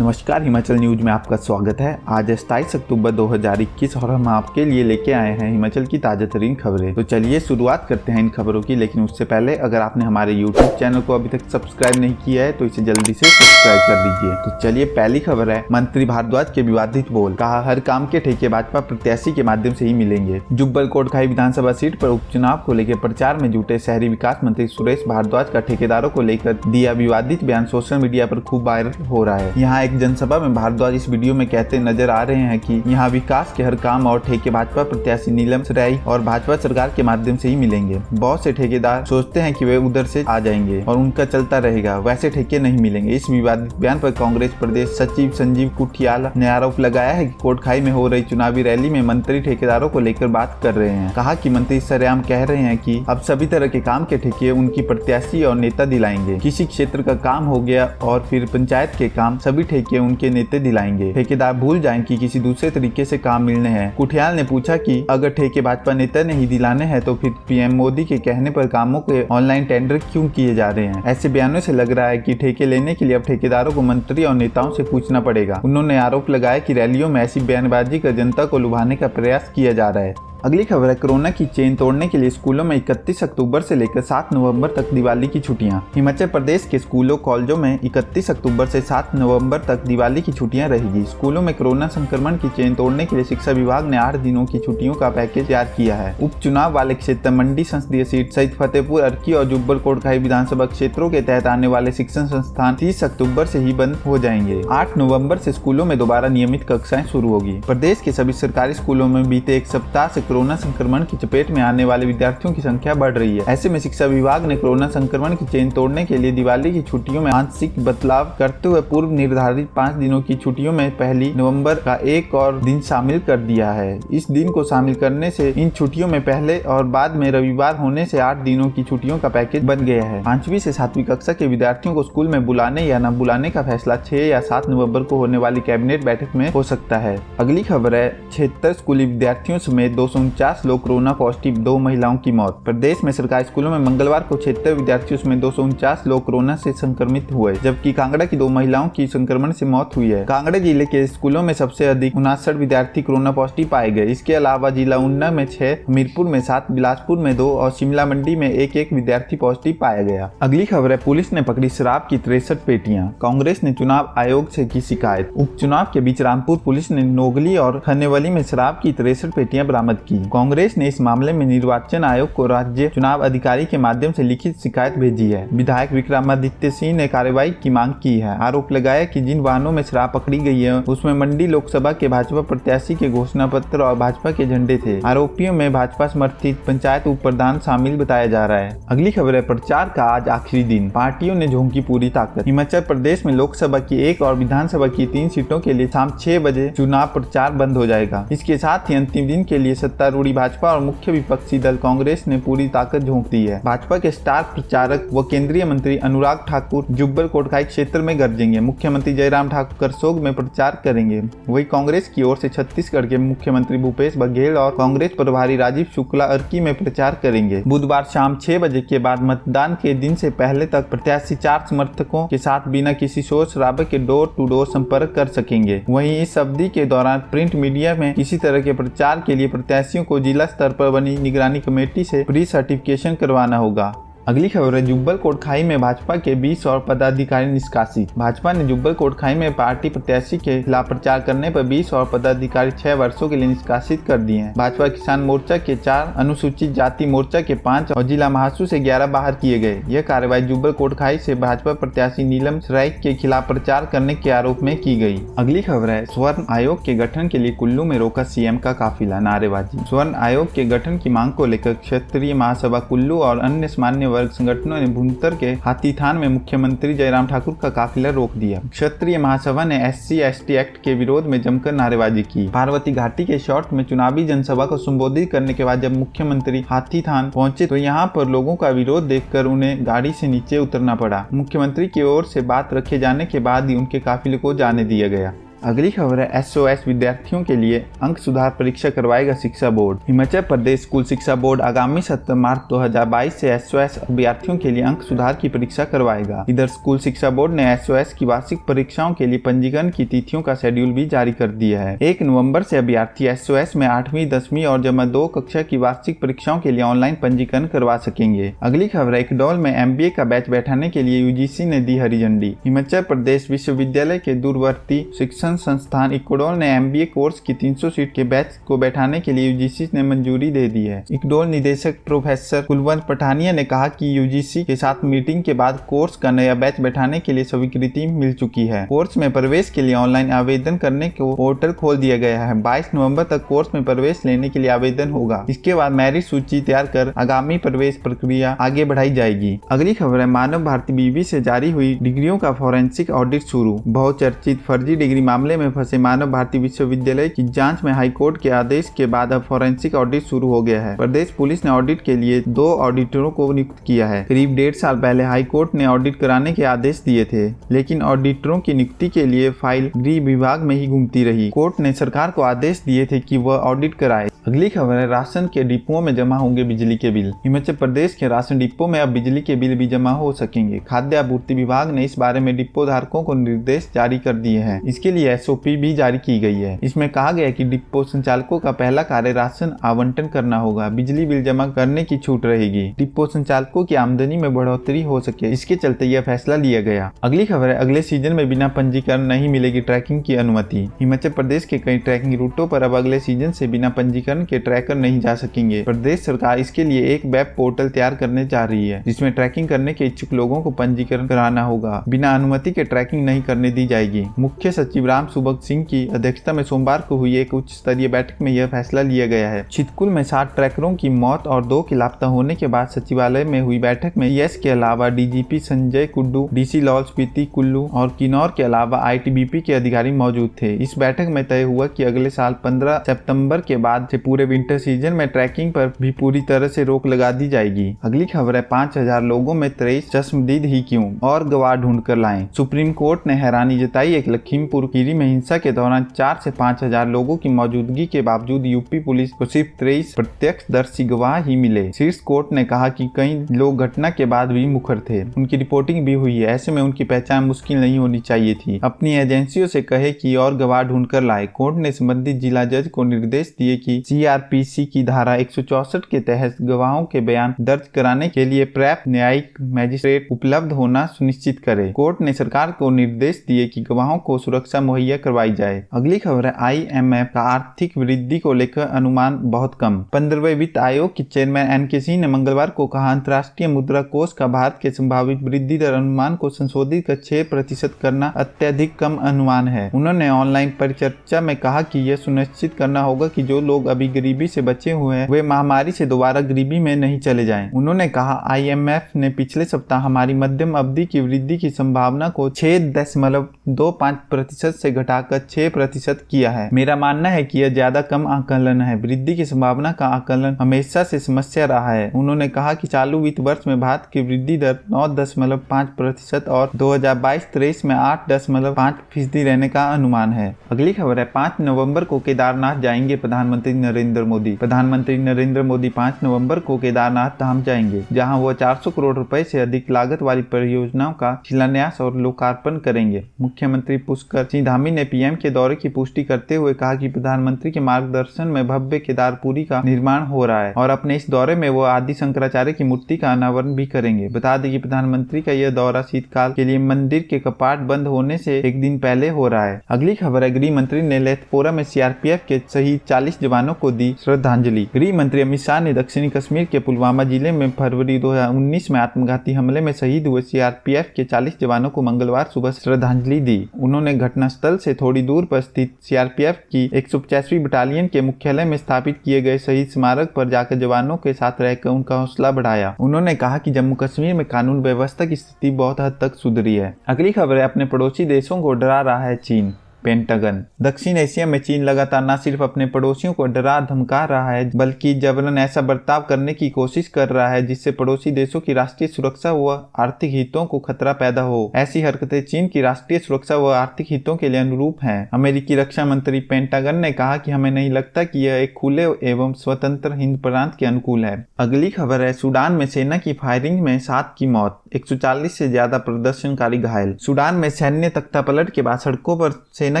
नमस्कार, हिमाचल न्यूज में आपका स्वागत है। आज 27 अक्टूबर 2021 और हम आपके लिए लेके आए हैं हिमाचल की ताजा तरीन खबरें। तो चलिए शुरुआत करते हैं इन खबरों की, लेकिन उससे पहले अगर आपने हमारे YouTube चैनल को अभी तक सब्सक्राइब नहीं किया है तो इसे जल्दी से सब्सक्राइब कर लीजिए। तो चलिए पहली खबर है, मंत्री भारद्वाज के विवादित बोल, कहा हर काम के ठेके भाजपा प्रत्याशी के माध्यम से ही मिलेंगे। जुब्बल कोटखाई विधानसभा सीट पर उपचुनाव को लेकर प्रचार में जुटे शहरी विकास मंत्री सुरेश भारद्वाज का ठेकेदारों को लेकर दिया विवादित बयान सोशल मीडिया पर खूब वायरल हो रहा है। यहाँ एक जनसभा में भारद्वाज इस वीडियो में कहते नजर आ रहे हैं कि यहाँ विकास के हर काम और ठेके भाजपा प्रत्याशी नीलम सराई और भाजपा सरकार के माध्यम से ही मिलेंगे। बहुत से ठेकेदार सोचते हैं कि वे उधर से आ जाएंगे और उनका चलता रहेगा, वैसे ठेके नहीं मिलेंगे। इस विवादित बयान पर कांग्रेस प्रदेश सचिव संजीव कुठियाला ने आरोप लगाया है कि कोटखाई में हो रही चुनावी रैली में मंत्री ठेकेदारों को लेकर बात कर रहे हैं। कहा कि मंत्री सरेआम कह रहे हैं कि अब सभी तरह के काम के ठेके उनकी प्रत्याशी और नेता दिलाएंगे। किसी क्षेत्र का काम हो गया और फिर पंचायत के काम सभी ठेके उनके नेता दिलाएंगे। ठेकेदार भूल जाएं कि किसी दूसरे तरीके से काम मिलने हैं। कुठियाल ने पूछा कि अगर ठेके भाजपा नेता ने ही दिलाने हैं तो फिर पीएम मोदी के कहने पर कामों के ऑनलाइन टेंडर क्यों किए जा रहे हैं। ऐसे बयानों से लग रहा है कि ठेके लेने के लिए अब ठेकेदारों को मंत्री और नेताओं से पूछना पड़ेगा। उन्होंने आरोप लगाया कि रैलियों में ऐसी बयानबाजी कर जनता को लुभाने का प्रयास किया जा रहा है। अगली खबर है, कोरोना की चेन तोड़ने के लिए स्कूलों में 31 अक्टूबर से लेकर 7 नवंबर तक दिवाली की छुट्टियां। हिमाचल प्रदेश के स्कूलों कॉलेजों में 31 अक्टूबर से 7 नवंबर तक दिवाली की छुट्टियां रहेगी। स्कूलों में कोरोना संक्रमण की चेन तोड़ने के लिए शिक्षा विभाग ने 8 दिनों की छुट्टियों का पैकेज तैयार किया है। उपचुनाव वाले क्षेत्र मंडी संसदीय सीट सहित फतेहपुर, अर्की और जुब्बल कोटखाई विधानसभा क्षेत्रों के तहत आने वाले शिक्षण संस्थान 30 अक्टूबर से ही बंद हो जाएंगे। 8 नवम्बर से स्कूलों में दोबारा नियमित कक्षाएं शुरू होगी। प्रदेश के सभी सरकारी स्कूलों में बीते एक सप्ताह से कोरोना संक्रमण की चपेट में आने वाले विद्यार्थियों की संख्या बढ़ रही है। ऐसे में शिक्षा विभाग ने कोरोना संक्रमण की चेन तोड़ने के लिए दिवाली की छुट्टियों में आंशिक बदलाव करते हुए पूर्व निर्धारित 5 दिनों की छुट्टियों में पहली नवंबर का एक और दिन शामिल कर दिया है। इस दिन को शामिल करने से इन छुट्टियों में पहले और बाद में रविवार होने से 8 दिनों की छुट्टियों का पैकेज बन गया है। 5वीं से 7वीं कक्षा के विद्यार्थियों को स्कूल में बुलाने या न बुलाने का फैसला 6 या 7 नवंबर को होने वाली कैबिनेट बैठक में हो सकता है। अगली खबर है, 76 स्कूली विद्यार्थियों समेत 249 लोग कोरोना पॉजिटिव, 2 महिलाओं की मौत। प्रदेश में सरकारी स्कूलों में मंगलवार को 76 विद्यार्थियों समेत 249 लोग कोरोना से संक्रमित हुए, जबकि कांगड़ा की 2 महिलाओं की संक्रमण से मौत हुई है। कांगड़ा जिले के स्कूलों में सबसे अधिक 59 विद्यार्थी कोरोना पॉजिटिव पाए गए। इसके अलावा जिला ऊना में 6, हमीरपुर में 7, बिलासपुर में 2 और शिमला मंडी में 1-1 विद्यार्थी पॉजिटिव पाया गया। अगली खबर है, पुलिस ने पकड़ी शराब की 63 पेटियां। कांग्रेस ने चुनाव आयोग से की शिकायत। उपचुनाव के बीच रामपुर पुलिस ने नोगली और खन्नेवली में शराब की 63 पेटियां बरामद की। कांग्रेस ने इस मामले में निर्वाचन आयोग को राज्य चुनाव अधिकारी के माध्यम से लिखित शिकायत भेजी है। विधायक विक्रमादित्य सिंह ने कार्रवाई की मांग की है। आरोप लगाया कि जिन वाहनों में शराब पकड़ी गई है उसमें मंडी लोकसभा के भाजपा प्रत्याशी के घोषणा पत्र और भाजपा के झंडे थे। आरोपियों में भाजपा समर्थित पंचायत उप प्रधान शामिल बताया जा रहा है। अगली खबर है, प्रचार का आज आखिरी दिन, पार्टियों ने झोंकी पूरी ताकत। हिमाचल प्रदेश में लोकसभा की 1 और विधानसभा की 3 सीटों के लिए शाम 6 बजे चुनाव प्रचार बंद हो जाएगा। इसके साथ ही अंतिम दिन के लिए सत्तारूढ़ी भाजपा और मुख्य विपक्षी दल कांग्रेस ने पूरी ताकत झोंक दी है। भाजपा के स्टार प्रचारक व केंद्रीय मंत्री अनुराग ठाकुर जुब्बल कोटखाई क्षेत्र में गरजेंगे। मुख्यमंत्री जयराम ठाकुर करसोग में प्रचार करेंगे। वही कांग्रेस की ओर से छत्तीसगढ़ के मुख्यमंत्री भूपेश बघेल और कांग्रेस प्रभारी राजीव शुक्ला अर्की में प्रचार करेंगे। बुधवार शाम 6 बजे के बाद मतदान के दिन से पहले तक प्रत्याशी 4 समर्थकों के साथ बिना किसी शोर शराबे के डोर टू डोर संपर्क कर सकेंगे। वहीं इस अवधि के दौरान प्रिंट मीडिया में किसी तरह के प्रचार के लिए प्रत्याशियों को जिला स्तर पर बनी निगरानी कमेटी से प्री सर्टिफिकेशन करवाना होगा। अगली खबर है, जुब्बल कोटखाई में भाजपा के 20 और पदाधिकारी निष्कासित। भाजपा ने जुब्बल कोटखाई में पार्टी प्रत्याशी के खिलाफ प्रचार करने पर 20 और पदाधिकारी 6 वर्षों के लिए निष्कासित कर दिए हैं। भाजपा किसान मोर्चा के 4, अनुसूचित जाति मोर्चा के 5 और जिला महासू से 11 बाहर किए गए। यह कार्रवाई जुब्बल कोटखाई से भाजपा प्रत्याशी नीलम सराई के खिलाफ प्रचार करने के आरोप में की गई। अगली खबर है, स्वर्ण आयोग के गठन के लिए कुल्लू में रोका सीएम का काफिला, नारेबाजी। स्वर्ण आयोग के गठन की मांग को लेकर क्षेत्रीय महासभा कुल्लू और अन्य सामान्य वर्ग संगठनों ने भुंतर के हाथीथान में मुख्यमंत्री जयराम ठाकुर का काफिला रोक दिया। क्षत्रिय महासभा ने SC/ST एक्ट के विरोध में जमकर नारेबाजी की। पार्वती घाटी के शॉर्ट में चुनावी जनसभा को संबोधित करने के बाद जब मुख्यमंत्री हाथीथान पहुंचे तो यहां पर लोगों का विरोध देखकर उन्हें गाड़ी से नीचे उतरना पड़ा। मुख्यमंत्री की ओर से बात रखे जाने के बाद ही उनके काफिले को जाने दिया गया। अगली खबर है SOS विद्यार्थियों के लिए अंक सुधार परीक्षा करवाएगा शिक्षा बोर्ड। हिमाचल प्रदेश स्कूल शिक्षा बोर्ड आगामी 17 मार्च 2022 से SOS अभ्यर्थियों के लिए अंक सुधार की परीक्षा करवाएगा। इधर स्कूल शिक्षा बोर्ड ने SOS की वार्षिक परीक्षाओं के लिए पंजीकरण की तिथियों का शेड्यूल भी जारी कर दिया है। 1 नवंबर से अभ्यर्थी SOS में 8वीं 10वीं और जमा 2 कक्षा की वार्षिक परीक्षाओं के लिए ऑनलाइन पंजीकरण करवा सकेंगे। अगली खबर है इक्डोल में MBA का बैच बैठाने के लिए UGC ने दी हरी झंडी। हिमाचल प्रदेश विश्वविद्यालय के दूरवर्ती शिक्षण संस्थान इक्डोल ने MBA कोर्स की 300 सीट के बैच को बैठाने के लिए UGC ने मंजूरी दे दी है। इक्डोल निदेशक प्रोफेसर कुलवंत पठानिया ने कहा कि UGC के साथ मीटिंग के बाद कोर्स का नया बैच बैठाने के लिए स्वीकृति मिल चुकी है। कोर्स में प्रवेश के लिए ऑनलाइन आवेदन करने को पोर्टल खोल दिया गया है। 22 नवंबर तक कोर्स में प्रवेश लेने के लिए आवेदन होगा। इसके बाद मेरिट सूची तैयार कर आगामी प्रवेश प्रक्रिया आगे बढ़ाई जाएगी। अगली खबर है मानव भारती बीवी से जारी हुई डिग्रियों का फॉरेंसिक ऑडिट शुरू। बहुचर्चित फर्जी डिग्री मामले में फंसे मानव भारती विश्वविद्यालय की जांच में हाईकोर्ट के आदेश के बाद अब फॉरेंसिक ऑडिट शुरू हो गया है। प्रदेश पुलिस ने ऑडिट के लिए 2 ऑडिटरों को नियुक्त किया है। करीब 1.5 साल पहले हाईकोर्ट ने ऑडिट कराने के आदेश दिए थे, लेकिन ऑडिटरों की नियुक्ति के लिए फाइल गृह विभाग में ही घूमती रही। कोर्ट ने सरकार को आदेश दिए थे कि वह ऑडिट कराए। अगली खबर है राशन के डिपोओं में जमा होंगे बिजली के बिल। हिमाचल प्रदेश के राशन डिपो में अब बिजली के बिल भी जमा हो सकेंगे। खाद्य आपूर्ति विभाग ने इस बारे में डिपो धारकों को निर्देश जारी कर दिए हैं। इसके लिए SOP भी जारी की गई है। इसमें कहा गया है कि डिपो संचालकों का पहला कार्य राशन आवंटन करना होगा। बिजली बिल जमा करने की छूट रहेगी। डिपो संचालकों की आमदनी में बढ़ोतरी हो सके, इसके चलते यह फैसला लिया गया। अगली खबर है अगले सीजन में बिना पंजीकरण नहीं मिलेगी ट्रैकिंग की अनुमति। हिमाचल प्रदेश के कई ट्रैकिंग रूटों पर अब अगले सीजन से बिना पंजीकरण के ट्रैकर नहीं जा सकेंगे। प्रदेश सरकार इसके लिए एक वेब पोर्टल तैयार करने जा रही है, जिसमें ट्रैकिंग करने के इच्छुक लोगों को पंजीकरण कराना होगा। बिना अनुमति के ट्रैकिंग नहीं करने दी जाएगी। मुख्य सचिव राम सुभग सिंह की अध्यक्षता में सोमवार को हुई एक उच्च स्तरीय बैठक में यह फैसला लिया गया है। छितकुल में 60 ट्रैकरों की मौत और 2 के लापता होने के बाद सचिवालय में हुई बैठक में यस के अलावा DGP संजय कुड्डू, DC लाहौल स्पीति कुल्लू और किन्नौर के अलावा ITBP के अधिकारी मौजूद थे। इस बैठक में तय हुआ कि अगले साल 15 सितंबर के बाद से पूरे विंटर सीजन में ट्रैकिंग पर भी पूरी तरह से रोक लगा दी जाएगी। अगली खबर है 5000 लोगों में 23 चश्मदीद ही क्यों, और गवाह ढूंढ कर लाएं। सुप्रीम कोर्ट ने हैरानी जताई। एक लखीमपुर खीरी में हिंसा के दौरान 4 से 5000 लोगों की मौजूदगी के बावजूद यूपी पुलिस को सिर्फ 23 प्रत्यक्षदर्शी गवाह ही मिले। शीर्ष कोर्ट ने कहा कि कई लोग घटना के बाद भी मुखर थे, उनकी रिपोर्टिंग भी हुई है। ऐसे में उनकी पहचान मुश्किल नहीं होनी चाहिए थी। अपनी एजेंसियों से कहे कि और गवाह ढूंढ कर लाए। कोर्ट ने संबंधित जिला जज को निर्देश दिए कि CRPC की धारा 164 के तहत गवाहों के बयान दर्ज कराने के लिए पर्याप्त न्यायिक मजिस्ट्रेट उपलब्ध होना सुनिश्चित करे। कोर्ट ने सरकार को निर्देश दिए कि गवाहों को सुरक्षा मुहैया करवाई जाए। अगली खबर है IMF का आर्थिक वृद्धि को लेकर अनुमान बहुत कम। 15वें वित्त आयोग के चेयरमैन NK सिंह ने मंगलवार को कहा अंतर्राष्ट्रीय मुद्रा कोष का भारत के संभावित वृद्धि दर अनुमान को संशोधित कर 6% करना अत्यधिक कम अनुमान है। उन्होंने ऑनलाइन परिचर्चा में कहा कि यह सुनिश्चित करना होगा कि जो लोग अभी गरीबी से बचे हुए हैं वे महामारी से दोबारा गरीबी में नहीं चले जाएं। उन्होंने कहा IMF ने पिछले सप्ताह हमारी मध्यम अवधि की वृद्धि की संभावना को 6.25% से घटाकर 6% किया है। मेरा मानना है कि यह ज्यादा कम आकलन है। वृद्धि की संभावना का आकलन हमेशा से समस्या रहा है। उन्होंने कहा कि चालू वित्त वर्ष में भारत की वृद्धि दर 9.5% और 2022-23 में 8.5% रहने का अनुमान है। अगली खबर है 5 नवंबर को केदारनाथ जाएंगे प्रधानमंत्री नरेंद्र मोदी। प्रधानमंत्री नरेंद्र मोदी 5 नवंबर को केदारनाथ धाम जाएंगे, जहां वो 400 करोड़ रुपए से अधिक लागत वाली परियोजनाओं का शिलान्यास और लोकार्पण करेंगे। मुख्यमंत्री पुष्कर सिंह धामी ने PM के दौरे की पुष्टि करते हुए कहा कि प्रधानमंत्री के मार्गदर्शन में भव्य केदारपुरी का निर्माण हो रहा है और अपने इस दौरे में वो आदि शंकराचार्य की मूर्ति का अनावरण भी करेंगे। बता दें कि प्रधानमंत्री का यह दौरा शीतकाल के लिए मंदिर के कपाट बंद होने से एक दिन पहले हो रहा है। अगली खबर है गृह मंत्री ने लेथपोरा में CRPF के शहीद 40 जवानों को दी श्रद्धांजलि। गृह मंत्री अमित शाह ने दक्षिणी कश्मीर के पुलवामा जिले में फरवरी 2019 में आत्मघाती हमले में शहीद हुए CRPF के 40 जवानों को मंगलवार सुबह श्रद्धांजलि दी। उन्होंने घटनास्थल से थोड़ी दूर पर स्थित CRPF की 185वीं बटालियन के मुख्यालय में स्थापित किए गए शहीद स्मारक पर जाकर जवानों के साथ रहकर उनका हौसला बढ़ाया। उन्होंने कहा कि जम्मू कश्मीर में कानून व्यवस्था की स्थिति बहुत हद तक सुधरी है। अगली खबर है अपने पड़ोसी देशों को डरा रहा है चीन। पेंटागन। दक्षिण एशिया में चीन लगातार न सिर्फ अपने पड़ोसियों को डरा धमका रहा है बल्कि जबरन ऐसा बर्ताव करने की कोशिश कर रहा है जिससे पड़ोसी देशों की राष्ट्रीय सुरक्षा व आर्थिक हितों को खतरा पैदा हो। ऐसी हरकतें चीन की राष्ट्रीय सुरक्षा व आर्थिक हितों के लिए अनुरूप हैं। अमेरिकी रक्षा मंत्री पेंटागन ने कहा कि हमें नहीं लगता कि यह एक खुले एवं स्वतंत्र हिंद प्रांत के अनुकूल है। अगली खबर है, सूडान में सेना की फायरिंग में 7 की मौत, 140 से ज्यादा प्रदर्शनकारी घायल। सूडान में सैन्य तख्तापलट के बाद सड़कों पर सेना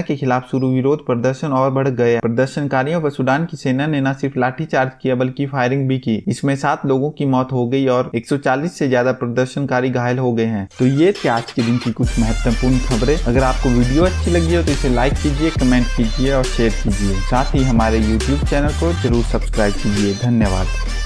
के खिलाफ शुरू विरोध प्रदर्शन और बढ़ गए। प्रदर्शनकारियों पर सूडान की सेना ने न सिर्फ लाठीचार्ज किया बल्कि फायरिंग भी की। इसमें 7 लोगों की मौत हो गई और 140 से ज्यादा प्रदर्शनकारी घायल हो गए हैं। तो ये थी आज के दिन की कुछ महत्वपूर्ण खबरें। अगर आपको वीडियो अच्छी लगी हो तो इसे लाइक कीजिए, कमेंट कीजिए और शेयर कीजिए। साथ ही हमारे YouTube चैनल को जरूर सब्सक्राइब कीजिए। धन्यवाद।